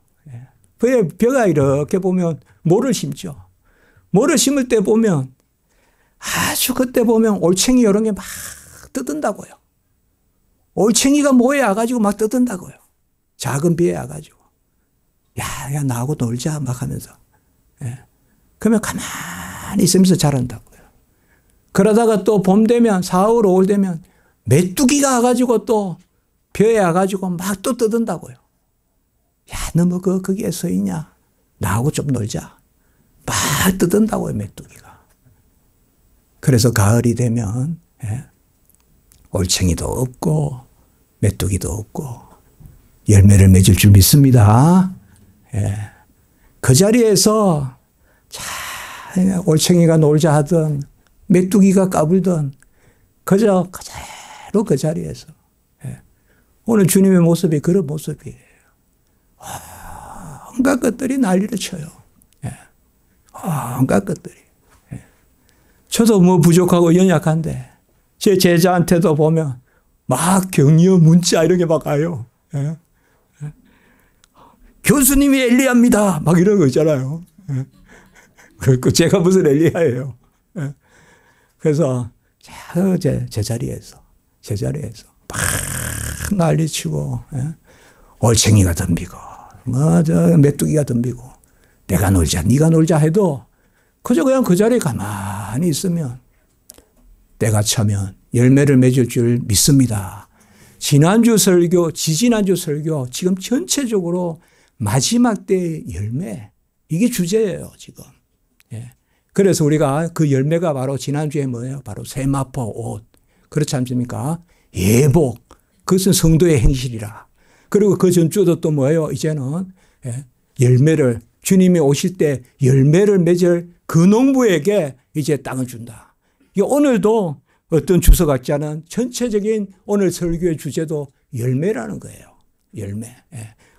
벼가 이렇게 보면 모를 심죠. 모를 심을 때 보면 아주 그때 보면 올챙이 이런 게 막 뜯은다고요. 올챙이가 모에 와가지고 막 뜯은다고요. 작은 비에 와가지고. 야, 나하고 놀자 막 하면서. 그러면 가만히 있으면서 자란다고요. 그러다가 또 봄 되면 4월, 5월 되면 메뚜기가 와가지고 또 벼에 와가지고 막 또 뜯은다고요. 야, 너 뭐 거기에 서 있냐? 나하고 좀 놀자. 막 뜯은다고요, 메뚜기가. 그래서 가을이 되면 올챙이도 없고 메뚜기도 없고 열매를 맺을 줄 믿습니다. 그 자리에서 올챙이가 놀자 하든 메뚜기가 까불든 그저 그대로 그 자리에서 오늘 주님의 모습이 그런 모습이에요. 온갖 것들이 난리를 쳐요. 온갖 것들이. 저도 뭐 부족하고 연약한데 제 제자한테도 보면 막 격려 문자 이런 게 막 가요. 교수님이 엘리야입니다. 막 이런 거 있잖아요. 제가 무슨 엘리야예요. 그래서 제 자리에서 막 난리치고 올챙이가 덤비고 메뚜기가 덤비고 내가 놀자 네가 놀자 해도 그저 그냥 그 자리에 가만히 있으면 때가 차면 열매를 맺을 줄 믿습니다. 지난주 설교, 지지난주 설교 지금 전체적으로 마지막 때의 열매 이게 주제예요 지금. 그래서 우리가 그 열매가 바로 지난주에 뭐예요? 바로 세마포 옷. 그렇지 않습니까? 예복. 그것은 성도의 행실이라. 그리고 그 전주도 또 뭐예요? 이제는 열매를 주님이 오실 때 열매를 맺을 그 농부에게 이제 땅을 준다. 오늘도 어떤 주석학자는 전체적인 오늘 설교의 주제도 열매라는 거예요. 열매.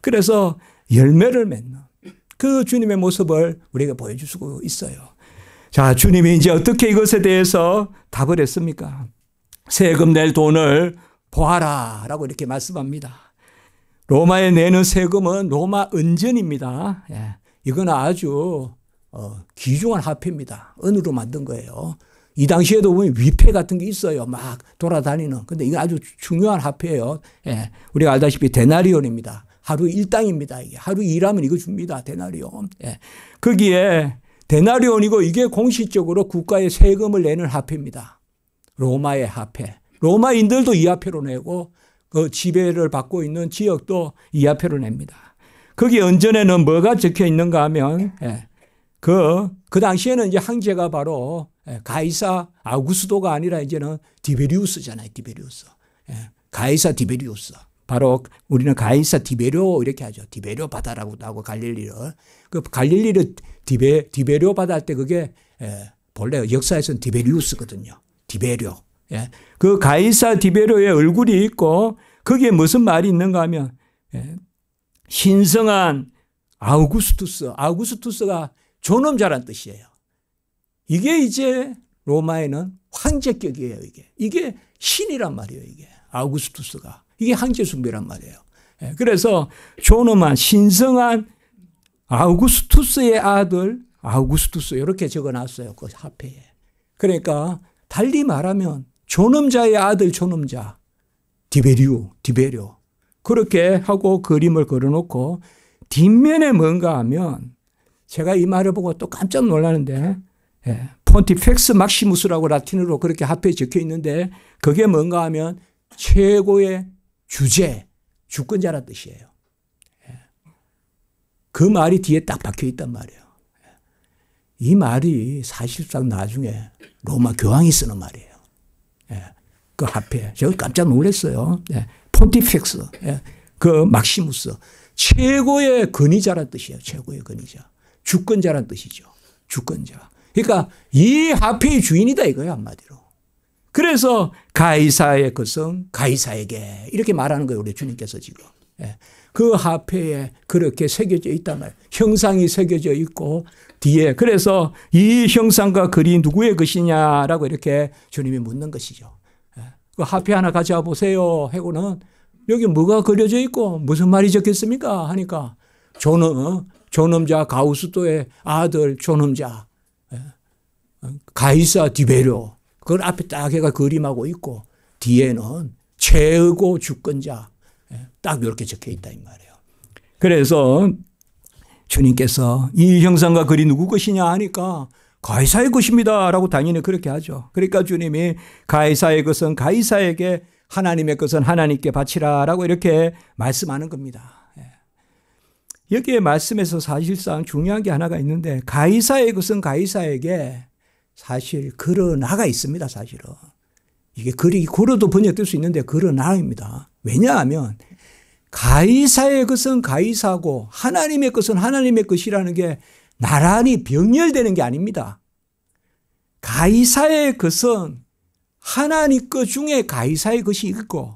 그래서 열매를 맺는 그 주님의 모습을 우리가 보여주고 있어요. 자, 주님이 이제 어떻게 이것에 대해서 답을 했습니까? 세금 낼 돈을 보아라 라고 이렇게 말씀합니다. 로마에 내는 세금은 로마 은전입니다. 이건 아주 귀중한 화폐입니다. 은으로 만든 거예요. 이 당시에도 보면 위패 같은 게 있어요. 막 돌아다니는. 근데 이건 아주 중요한 화폐예요. 우리가 알다시피 데나리온입니다. 하루 일당입니다. 이게 하루 일하면 이거 줍니다. 데나리온. 거기에 데나리온이고 이게 공식적으로 국가에 세금을 내는 화폐입니다. 로마의 화폐. 로마인들도 이 화폐로 내고 그 지배를 받고 있는 지역도 이 화폐로 냅니다. 거기 은전에는 뭐가 적혀 있는가 하면 그 당시에는 이제 황제가 바로 가이사 아우구스도가 아니라 이제는 디베리우스잖아요. 디베리우스. 가이사 디베리우스. 바로 우리는 가이사 디베료 이렇게 하죠. 디베료 바다라고 하고 갈릴리를. 그 갈릴리를 디베료 바다 할 때 그게 본래 역사에서는 디베리우스거든요. 디베료. 그 가이사 디베료의 얼굴이 있고 거기에 무슨 말이 있는가 하면 신성한 아우구스투스. 아우구스투스가 존엄자란 뜻이에요. 이게 이제 로마에는 황제격이에요. 이게 신이란 말이에요. 이게 아우구스투스가. 이게 황제 숭배란 말이에요. 그래서 존엄한 신성한 아우구스투스의 아들 아우구스투스 이렇게 적어놨어요. 그 화폐에. 그러니까 달리 말하면 존엄자의 아들 존엄자. 디베료. 그렇게 하고 그림을 걸어놓고 뒷면에 뭔가 하면 제가 이 말을 보고 또 깜짝 놀라는데 폰티펙스 막시무스라고 라틴어로 그렇게 앞에 적혀 있는데 그게 뭔가 하면 최고의 주제, 주권자란 뜻이에요. 그 말이 뒤에 딱 박혀 있단 말이에요. 이 말이 사실상 나중에 로마 교황이 쓰는 말이에요. 그 앞에. 제가 깜짝 놀랐어요. 폰티펙스, 그 막시무스. 최고의 권위자란 뜻이에요. 최고의 권위자. 주권자란 뜻이죠. 주권자. 그러니까 이 화폐의 주인이다 이거예요. 한마디로. 그래서 가이사의 것은 가이사에게 이렇게 말하는 거예요. 우리 주님께서 지금. 그 화폐에 그렇게 새겨져 있단 말이에요. 형상이 새겨져 있고 뒤에 그래서 이 형상과 글이 누구의 것이냐라고 이렇게 주님이 묻는 것이죠. 그 화폐 하나 가져와 보세요 하고는 여기 뭐가 그려져 있고 무슨 말이 적혔습니까 하니까 존엄자 가우스토의 아들 존엄자 가이사 디베료 그걸 앞에 딱 해가 그림하고 있고 뒤에는 최고 주권자 딱 이렇게 적혀 있다 이 말이에요. 그래서 주님께서 이 형상과 글이 누구 것이냐 하니까 가이사의 것입니다 라고 당연히 그렇게 하죠. 그러니까 주님이 가이사의 것은 가이사에게 하나님의 것은 하나님께 바치라 라고 이렇게 말씀하는 겁니다. 여기에 말씀에서 사실상 중요한 게 하나가 있는데 가이사의 것은 가이사에게 사실 그러나가 있습니다. 사실은. 이게 글이 고로도 번역될 수 있는데 그러나입니다. 왜냐하면 가이사의 것은 가이사고 하나님의 것은 하나님의 것이라는 게 나란히 병렬되는 게 아닙니다. 가이사의 것은 하나님 것 중에 가이사의 것이 있고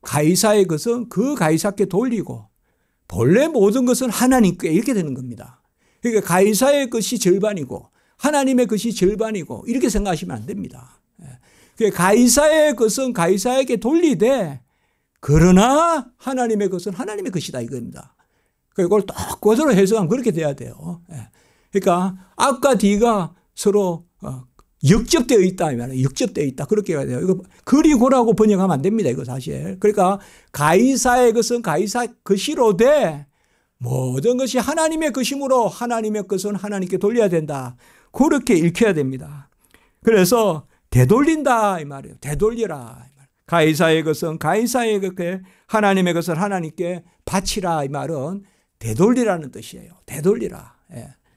가이사의 것은 그 가이사께 돌리고 본래 모든 것은 하나님께 이렇게 되는 겁니다. 그러니까 가이사의 것이 절반이고 하나님의 것이 절반이고 이렇게 생각하시면 안 됩니다. 가이사의 것은 가이사에게 돌리되 그러나 하나님의 것은 하나님의 것이다 이겁니다. 그걸 딱 그대로 해석하면 그렇게 돼야 돼요. 그러니까 앞과 뒤가 서로 역접되어 있다. 역접되어 있다. 그렇게 해야 돼요. 이거 그리고라고 번역하면 안 됩니다. 이거 사실. 그러니까 가이사의 것은 가이사 것이로되 모든 것이 하나님의 것이므로 하나님의 것은 하나님께 돌려야 된다. 그렇게 읽혀야 됩니다. 그래서 되돌린다 이 말이에요. 되돌리라. 가이사의 것은 가이사에게 하나님의 것은 하나님께 바치라 이 말은 되돌리라는 뜻이에요. 되돌리라.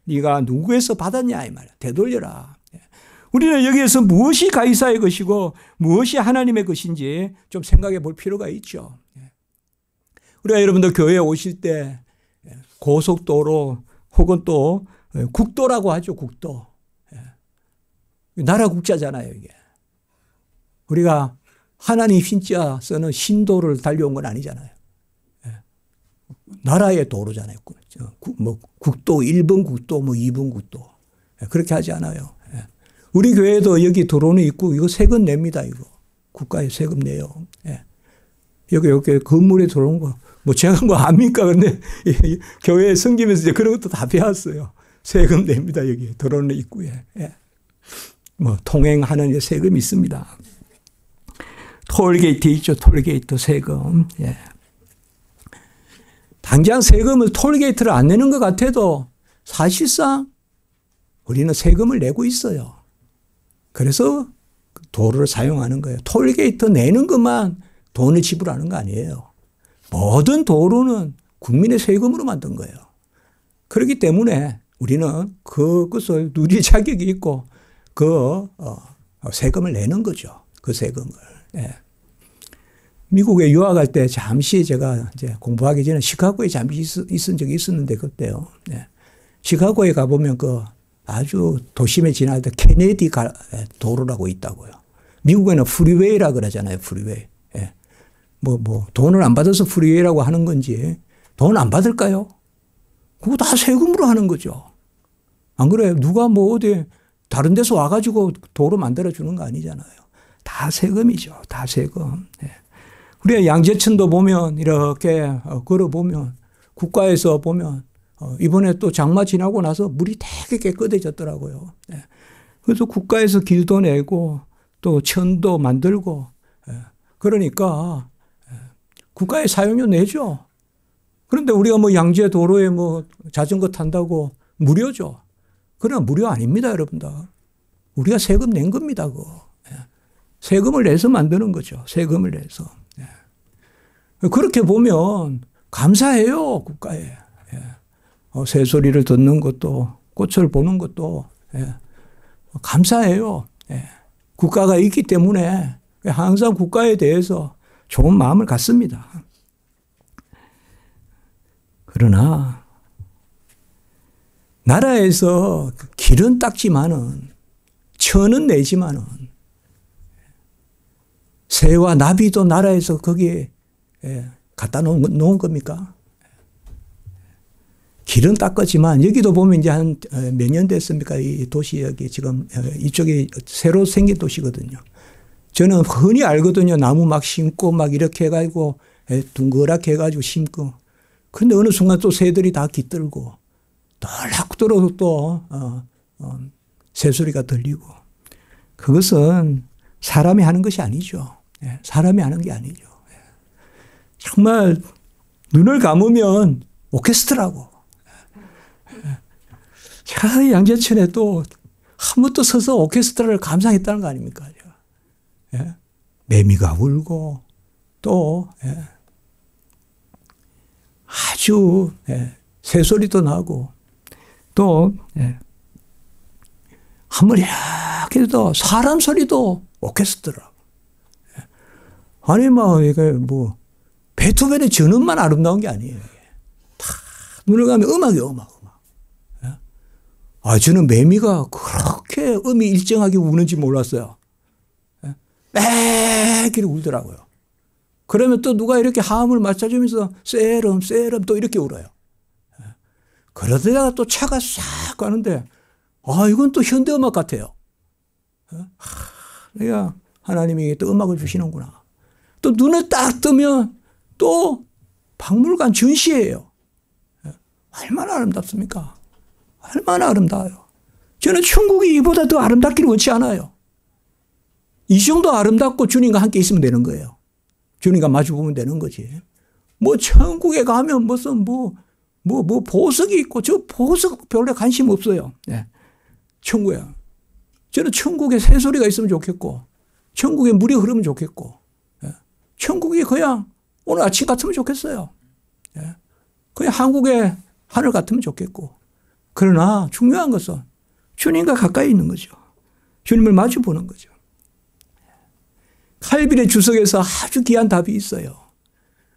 네가 누구에서 받았냐 이 말이에요. 되돌려라. 우리는 여기에서 무엇이 가이사의 것이고 무엇이 하나님의 것인지 좀 생각해 볼 필요가 있죠. 우리가 여러분들 교회에 오실 때 고속도로 혹은 또 국도라고 하죠. 국도. 나라 국자잖아요. 이게. 우리가 하나님 신자 쓰는 신도를 달려온 건 아니잖아요. 나라의 도로잖아요. 뭐 국도 1번 국도 뭐 2번 국도. 그렇게 하지 않아요. 우리 교회도 여기 도로는 있고 이거 세금 냅니다. 이거. 국가에 세금 내요. 여기 건물에 들어온 거. 뭐 제가 뭐 압니까? 근데 교회에 섬기면서 이제 그런 것도 다 배웠어요. 세금 냅니다. 여기 도로는 입구에. 뭐 통행하는 세금이 있습니다. 톨게이트 있죠. 톨게이트 세금. 당장 세금을 톨게이트를 안 내는 것 같아도 사실상 우리는 세금을 내고 있어요. 그래서 도로를 사용하는 거예요. 톨게이트 내는 것만 돈을 지불하는 거 아니에요. 모든 도로는 국민의 세금으로 만든 거예요. 그렇기 때문에 우리는 그것을 누릴 자격이 있고 그 세금을 내는 거죠. 그 세금을. 미국에 유학할 때 잠시 제가 이제 공부하기 전에 시카고에 잠시 있은 적이 있었는데 그때요. 시카고에 가보면 그 아주 도심에 지날 때 케네디 도로라고 있다고요. 미국에는 프리웨이라 그러잖아요. 프리웨이. 뭐 돈을 안 받아서 프리웨이라고 하는 건지 돈 안 받을까요? 그거 다 세금으로 하는 거죠. 안 그래요? 누가 뭐 어디 다른 데서 와가지고 도로 만들어주는 거 아니잖아요. 다 세금이죠. 다 세금. 우리가 양재천도 보면 이렇게 걸어보면 국가에서 보면 이번에 또 장마 지나고 나서 물이 되게 깨끗해졌더라고요. 그래서 국가에서 길도 내고 또 천도 만들고 그러니까 국가에 사용료 내죠. 그런데 우리가 뭐 양재 도로에 뭐 자전거 탄다고 무료죠. 그러나 무료 아닙니다, 여러분들. 우리가 세금 낸 겁니다, 그거. 세금을 내서 만드는 거죠. 세금을 내서. 그렇게 보면 감사해요, 국가에. 새소리를 듣는 것도, 꽃을 보는 것도 감사해요. 국가가 있기 때문에 항상 국가에 대해서 좋은 마음을 갖습니다. 그러나 나라에서 길은 닦지만은 천은 내지만은 새와 나비도 나라에서 거기에 갖다 놓은 겁니까? 길은 닦았지만 여기도 보면 이제 한 몇 년 됐습니까? 이 도시 여기 지금 이쪽에 새로 생긴 도시거든요. 저는 흔히 알거든요. 나무 막 심고 막 이렇게 해가지고 둥그랗게 해가지고 심고. 그런데 어느 순간 또 새들이 다 깃들고 떨락 들어도 또 새소리가 들리고. 그것은 사람이 하는 것이 아니죠. 사람이 하는 게 아니죠. 정말 눈을 감으면 오케스트라고. 제가 양재천에 또 한 번도 서서 오케스트라를 감상했다는 거 아닙니까? 매미가 울고 또 아주 새소리도 나고 또 한번 이렇게 또 사람 소리도 오케스트라. 아니 이게 뭐 베토벤의 전음만 아름다운 게 아니에요. 다 눈을 감으면 음악이에요, 음악. 저는 매미가 그렇게 음이 일정하게 우는지 몰랐어요. 이렇게 울더라고요. 그러면 또 누가 이렇게 하음을 맞춰주면서 세럼 또 이렇게 울어요. 그러다가 또 차가 싹 가는데 이건 또 현대음악 같아요. 내가 하나님이 또 음악을 주시는구나. 또 눈을 딱 뜨면 또 박물관 전시회예요. 얼마나 아름답습니까? 얼마나 아름다워요. 저는 천국이 이보다 더 아름답기를 원치 않아요. 이 정도 아름답고 주님과 함께 있으면 되는 거예요. 주님과 마주보면 되는 거지. 뭐 천국에 가면 무슨 뭐 보석이 있고 저 보석 별로 관심 없어요. 천국에. 저는 천국에 새소리가 있으면 좋겠고 천국에 물이 흐르면 좋겠고 천국이 그냥 오늘 아침 같으면 좋겠어요. 그냥 한국의 하늘 같으면 좋겠고. 그러나 중요한 것은 주님과 가까이 있는 거죠. 주님을 마주 보는 거죠. 칼빈의 주석에서 아주 귀한 답이 있어요.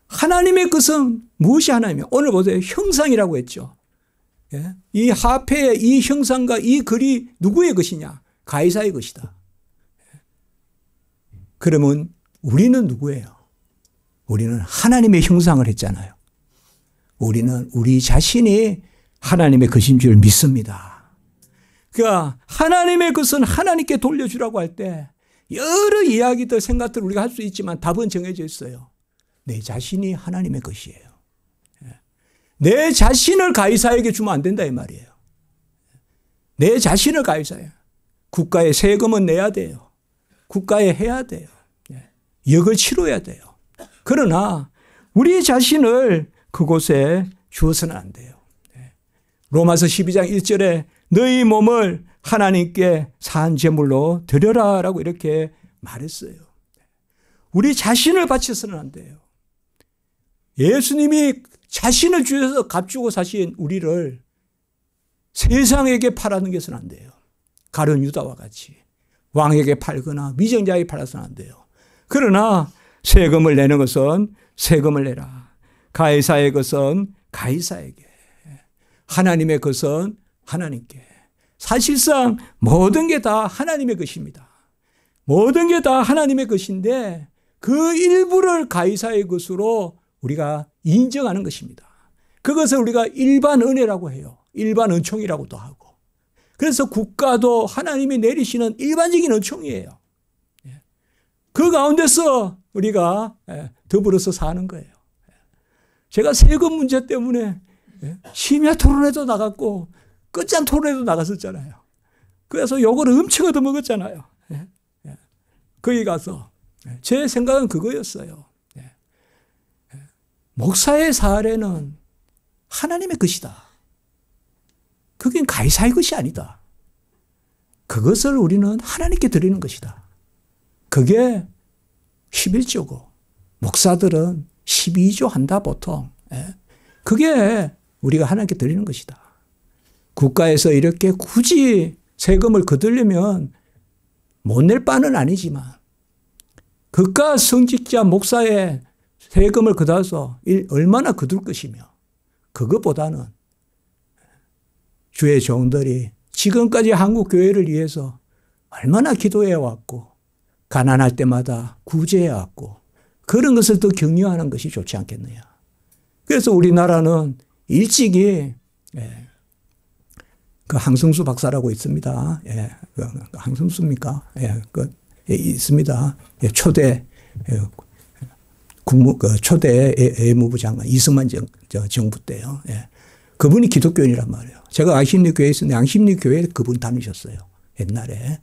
하나님의 것은 무엇이 하나님이에요? 오늘 보세요. 형상이라고 했죠. 이 화폐의 이 형상과 이 글이 누구의 것이냐? 가이사의 것이다. 그러면 우리는 누구예요? 우리는 하나님의 형상을 했잖아요. 우리는 우리 자신이 하나님의 것인 줄 믿습니다. 그러니까 하나님의 것은 하나님께 돌려주라고 할 때 여러 이야기들, 생각들을 우리가 할 수 있지만 답은 정해져 있어요. 내 자신이 하나님의 것이에요. 내 자신을 가이사에게 주면 안 된다 이 말이에요. 내 자신을 가이사에. 국가에 세금은 내야 돼요. 국가에 해야 돼요. 역을 치러야 돼요. 그러나 우리 자신을 그곳에 주어서는 안 돼요. 로마서 12장 1절에 너희 몸을 하나님께 산 제물로 드려라 라고 이렇게 말했어요. 우리 자신을 바쳐서는 안 돼요. 예수님이 자신을 주셔서 값주고 사신 우리를 세상에게 팔아는 것은 안 돼요. 가룟 유다와 같이 왕에게 팔거나 미정자에게 팔아서는 안 돼요. 그러나 세금을 내는 것은 세금을 내라. 가이사의 것은 가이사에게, 하나님의 것은 하나님께. 사실상 모든 게 다 하나님의 것입니다. 모든 게 다 하나님의 것인데 그 일부를 가이사의 것으로 우리가 인정하는 것입니다. 그것을 우리가 일반 은혜라고 해요. 일반 은총이라고도 하고. 그래서 국가도 하나님이 내리시는 일반적인 은총이에요. 그 가운데서 우리가 더불어서 사는 거예요. 제가 세금 문제 때문에 심야 토론회도 나갔고 끝장 토론회도 나갔었잖아요. 그래서 욕을 엄청 얻어먹었잖아요. 거기 가서 제 생각은 그거였어요. 목사의 사례는 하나님의 것이다. 그게 가이사의 것이 아니다. 그것을 우리는 하나님께 드리는 것이다. 그게 11조고 목사들은 12조 한다 보통. 그게 우리가 하나님께 드리는 것이다. 국가에서 이렇게 굳이 세금을 거두려면 못 낼 바는 아니지만 그가 성직자 목사의 세금을 거둬서 얼마나 거둘 것이며 그것보다는 주의 종들이 지금까지 한국 교회를 위해서 얼마나 기도해 왔고 가난할 때마다 구제해 왔고 그런 것을 더 격려하는 것이 좋지 않겠느냐. 그래서 우리나라는 일찍이 그 항성수 박사라고 있습니다. 항성수입니까? 있습니다. 초대 초대 외무부 장관 이승만 정부 때요. 그분이 기독교인이란 말이에요. 제가 양심리교회에 있었는데 양심리교회에 그분 다니셨어요. 옛날에.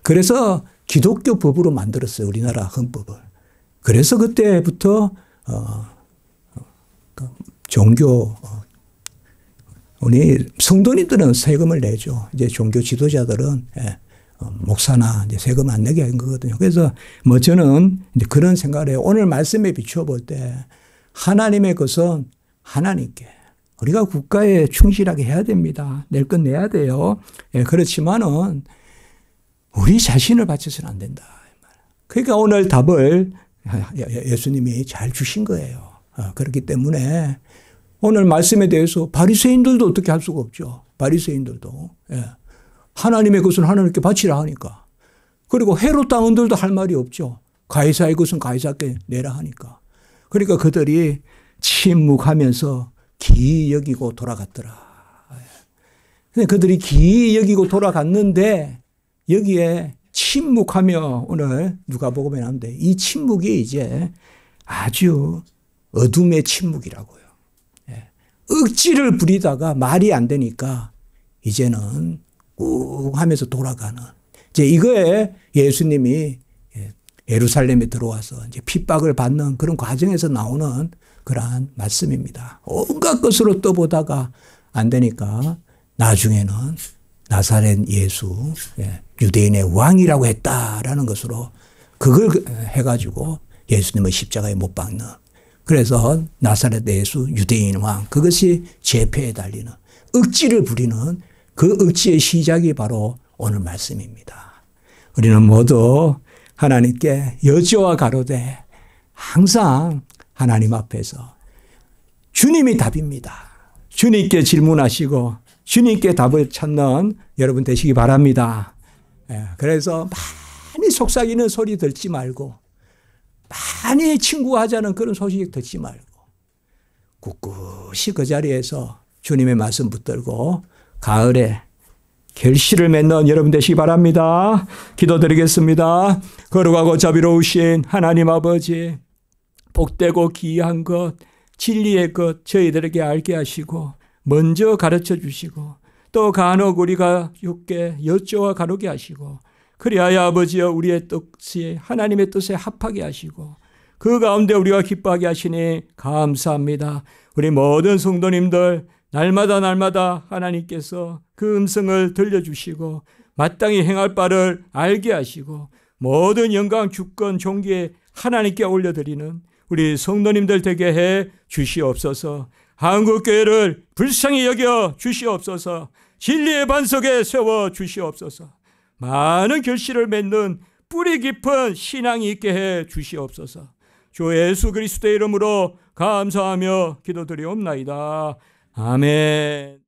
그래서 기독교 법으로 만들었어요. 우리나라 헌법을. 그래서 그때부터 종교 우리 성도님들은 세금을 내죠. 이제 종교 지도자들은 목사나 이제 세금 안 내게 한 거거든요. 그래서 뭐 저는 이제 그런 생각을 해요. 오늘 말씀에 비추어 볼 때 하나님의 것은 하나님께 우리가 국가에 충실하게 해야 됩니다. 낼 건 내야 돼요. 그렇지만은 우리 자신을 바쳐서는 안 된다. 그러니까 오늘 답을 예수님이 잘 주신 거예요. 그렇기 때문에 오늘 말씀에 대해서 바리새인들도 어떻게 할 수가 없죠. 바리새인들도. 하나님의 것은 하나님께 바치라 하니까. 그리고 헤롯 당원들도 할 말이 없죠. 가이사의 것은 가이사께 내라 하니까. 그러니까 그들이 침묵하면서 기이 여기고 돌아갔더라. 근데 그들이 기이 여기고 돌아갔는데 여기에 침묵하며 오늘 누가복음에 나오는데 이 침묵이 이제 아주 어둠의 침묵이라고요. 억지를 부리다가 말이 안 되니까 이제는 꾹 하면서 돌아가는. 이제 이거에 예수님이 예루살렘에 들어와서 이제 핍박을 받는 그런 과정에서 나오는 그러한 말씀입니다. 온갖 것으로 떠보다가 안 되니까 나중에는 나사렛 예수, 유대인의 왕이라고 했다라는 것으로 그걸 해가지고 예수님을 십자가에 못 박는. 그래서 나사렛 예수, 유대인 왕, 그것이 제패에 달리는, 억지를 부리는 그 억지의 시작이 바로 오늘 말씀입니다. 우리는 모두 하나님께 여호와 가로되 항상 하나님 앞에서 주님이 답입니다. 주님께 질문하시고 주님께 답을 찾는 여러분 되시기 바랍니다. 그래서 많이 속삭이는 소리 듣지 말고 많이 친구하자는 그런 소식 듣지 말고 꿋꿋이 그 자리에서 주님의 말씀 붙들고 가을에 결실을 맺는 여러분 되시기 바랍니다. 기도드리겠습니다. 거룩하고 자비로우신 하나님 아버지, 복되고 귀한 것, 진리의 것 저희들에게 알게 하시고 먼저 가르쳐 주시고 또 간혹 우리가 쉽게 여쭤와 가르게 하시고 그리하여 아버지여 우리의 뜻이 하나님의 뜻에 합하게 하시고 그 가운데 우리가 기뻐하게 하시니 감사합니다. 우리 모든 성도님들 날마다 하나님께서 그 음성을 들려주시고 마땅히 행할 바를 알게 하시고 모든 영광 주권 존귀에 하나님께 올려드리는 우리 성도님들 되게 해 주시옵소서. 한국교회를 불쌍히 여겨 주시옵소서. 진리의 반석에 세워 주시옵소서. 많은 결실을 맺는 뿌리 깊은 신앙이 있게 해 주시옵소서. 주 예수 그리스도의 이름으로 감사하며 기도드리옵나이다. 아멘.